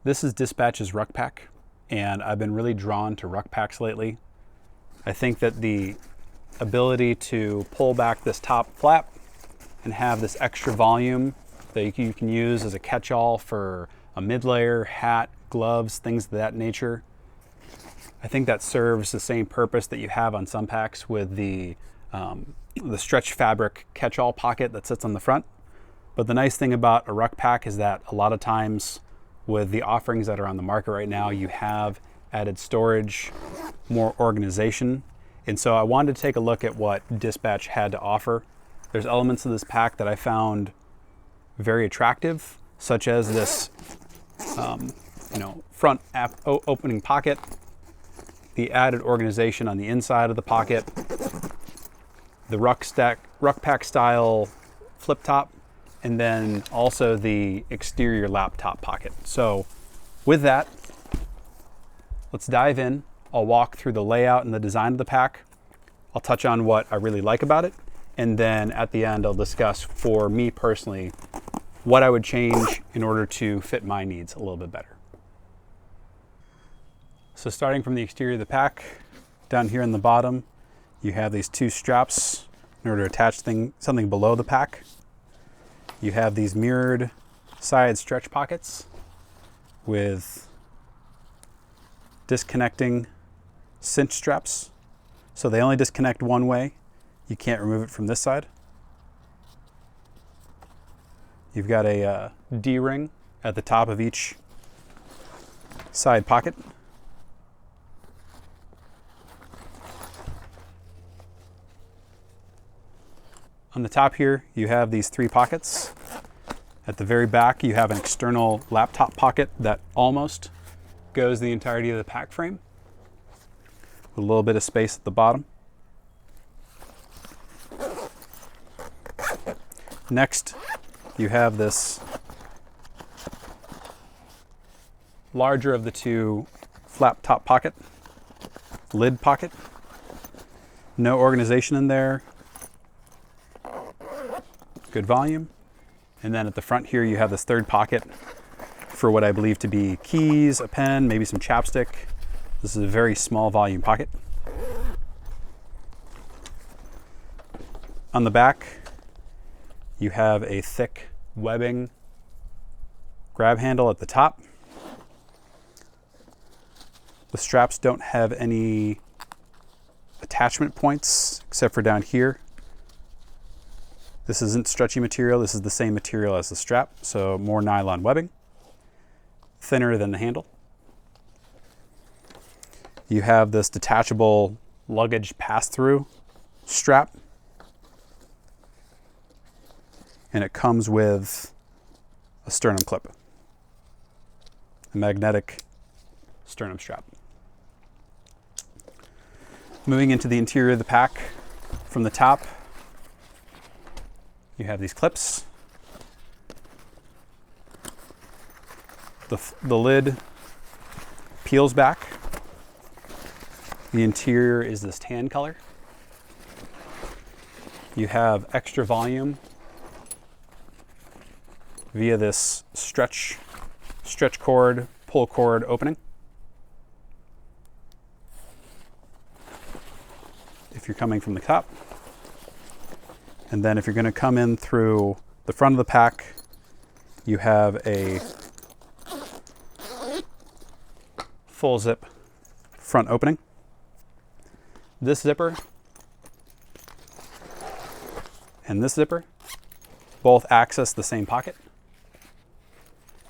This is DSPTCH Ruckpack, and I've been really drawn to Ruckpacks lately. I think that the ability to pull back this top flap and have this extra volume that you can use as a catch-all for a mid-layer, hat, gloves, things of that nature. I think that serves the same purpose that you have on some packs with the stretch fabric catch-all pocket that sits on the front. But the nice thing about a Ruckpack is that a lot of times with the offerings that are on the market right now, you have added storage, more organization. And so I wanted to take a look at what DSPTCH had to offer. There's elements of this pack that I found very attractive, such as this front opening pocket, the added organization on the inside of the pocket, the Ruckpack style flip top, and then also the exterior laptop pocket. So with that, let's dive in. I'll walk through the layout and the design of the pack. I'll touch on what I really like about it. And then at the end, I'll discuss for me personally, what I would change in order to fit my needs a little bit better. So starting from the exterior of the pack, down here in the bottom, you have these two straps in order to attach something below the pack. You have these mirrored side stretch pockets with disconnecting cinch straps. So they only disconnect one way. You can't remove it from this side. You've got a D-ring at the top of each side pocket. On the top here, you have these three pockets. At the very back, you have an external laptop pocket that almost goes the entirety of the pack frame, with a little bit of space at the bottom. Next, you have this larger of the two flap top pocket, lid pocket. No organization in there. Good volume. And then at the front here, you have this third pocket for what I believe to be keys, a pen, maybe some chapstick. This is a very small volume pocket. On the back, you have a thick webbing grab handle at the top. The straps don't have any attachment points except for down here. This isn't stretchy material. This is the same material as the strap, so more nylon webbing, thinner than the handle. You have this detachable luggage pass-through strap, and it comes with a sternum clip, a magnetic sternum strap. Moving into the interior of the pack, from the top, you have these clips. The lid peels back. The interior is this tan color. You have extra volume via this stretch cord, pull cord opening. If you're coming from the top. And then if you're going to come in through the front of the pack, you have a full zip front opening. This zipper and this zipper both access the same pocket.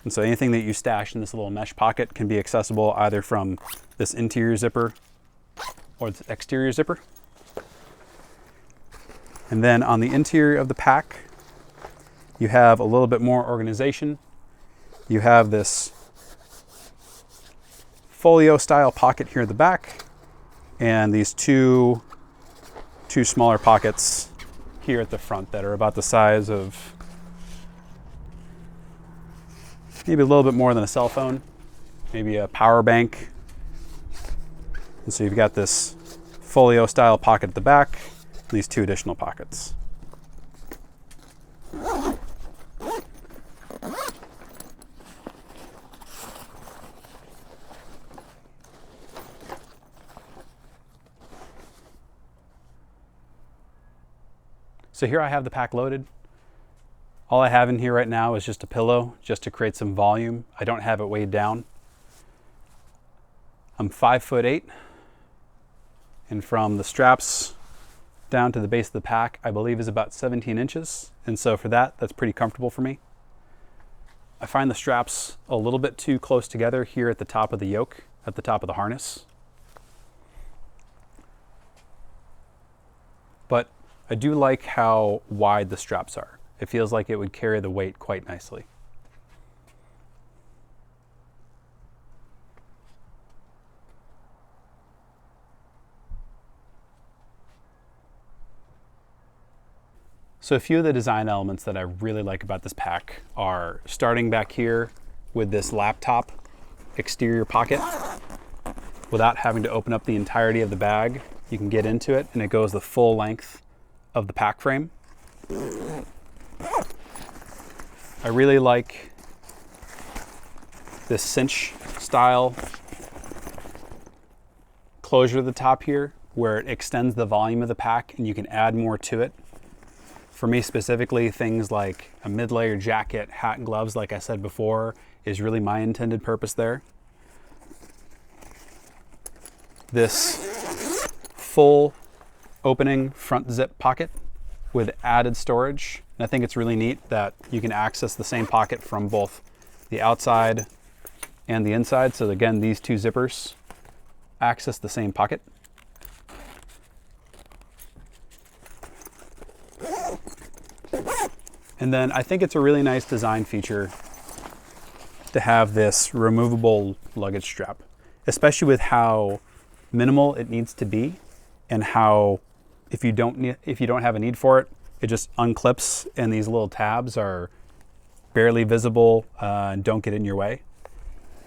And so anything that you stash in this little mesh pocket can be accessible either from this interior zipper or the exterior zipper. And then on the interior of the pack, you have a little bit more organization. You have this folio style pocket here at the back, and these two smaller pockets here at the front that are about the size of maybe a little bit more than a cell phone, maybe a power bank. And so you've got this folio style pocket at the back, these two additional pockets. So here I have the pack loaded. All I have in here right now is just a pillow, just to create some volume. I don't have it weighed down. I'm 5'8", and from the straps down to the base of the pack, I believe is about 17 inches. And so for that, that's pretty comfortable for me. I find the straps a little bit too close together here at the top of the yoke, at the top of the harness. But I do like how wide the straps are. It feels like it would carry the weight quite nicely. So a few of the design elements that I really like about this pack are starting back here with this laptop exterior pocket. Without having to open up the entirety of the bag, you can get into it and it goes the full length of the pack frame. I really like this cinch style closure at the top here, where it extends the volume of the pack and you can add more to it. For me specifically, things like a mid-layer jacket, hat, and gloves, like I said before, is really my intended purpose there. This full opening front zip pocket with added storage. And I think it's really neat that you can access the same pocket from both the outside and the inside. So again, these two zippers access the same pocket. And then I think it's a really nice design feature to have this removable luggage strap, especially with how minimal it needs to be and how if you don't have a need for it, it just unclips and these little tabs are barely visible and don't get in your way.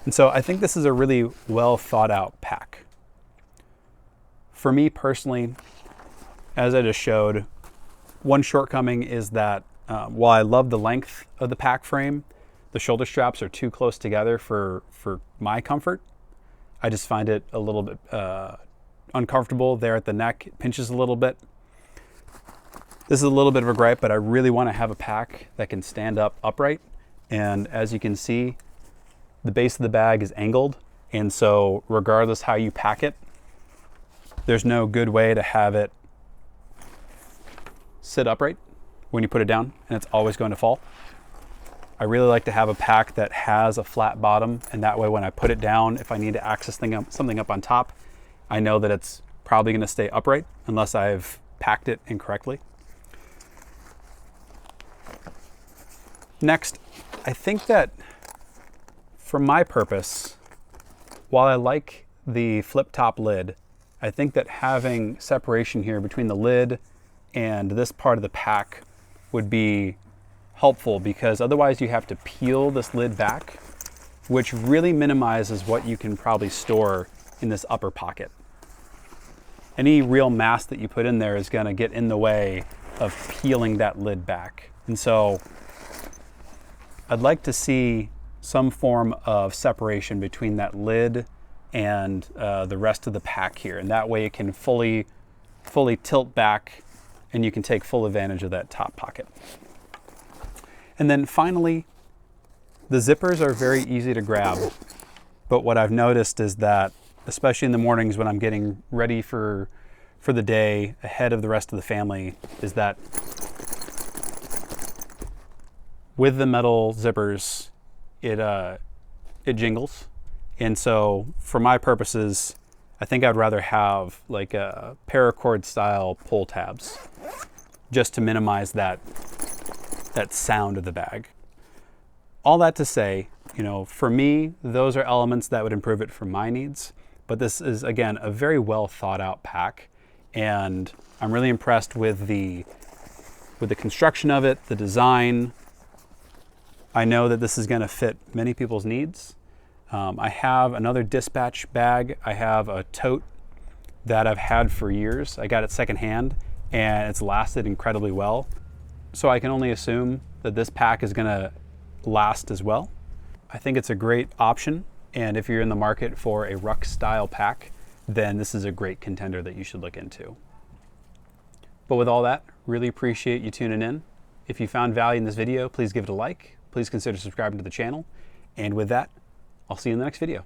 And so I think this is a really well thought out pack. For me personally, as I just showed, one shortcoming is that while I love the length of the pack frame, the shoulder straps are too close together for my comfort. I just find it a little bit uncomfortable there at the neck. It pinches a little bit. This is a little bit of a gripe, but I really want to have a pack that can stand up upright. And as you can see, the base of the bag is angled. And so regardless how you pack it, there's no good way to have it sit upright when you put it down, and it's always going to fall. I really like to have a pack that has a flat bottom, and that way when I put it down, if I need to access something up on top, I know that it's probably going to stay upright unless I've packed it incorrectly. Next, I think that for my purpose, while I like the flip top lid, I think that having separation here between the lid and this part of the pack would be helpful, because otherwise you have to peel this lid back, which really minimizes what you can probably store in this upper pocket. Any real mass that you put in there is going to get in the way of peeling that lid back. And so I'd like to see some form of separation between that lid and the rest of the pack here. And that way it can fully tilt back and you can take full advantage of that top pocket. And then finally, the zippers are very easy to grab. But what I've noticed is that, especially in the mornings when I'm getting ready for the day ahead of the rest of the family, is that with the metal zippers, it jingles. And so for my purposes, I think I'd rather have like a paracord style pull tabs just to minimize that sound of the bag. All that to say, for me, those are elements that would improve it for my needs. But this is, again, a very well thought out pack. And I'm really impressed with the construction of it, the design. I know that this is going to fit many people's needs. I have another dispatch bag. I have a tote that I've had for years. I got it secondhand and it's lasted incredibly well. So I can only assume that this pack is going to last as well. I think it's a great option. And if you're in the market for a ruck style pack, then this is a great contender that you should look into. But with all that, really appreciate you tuning in. If you found value in this video, please give it a like. Please consider subscribing to the channel. And with that, I'll see you in the next video.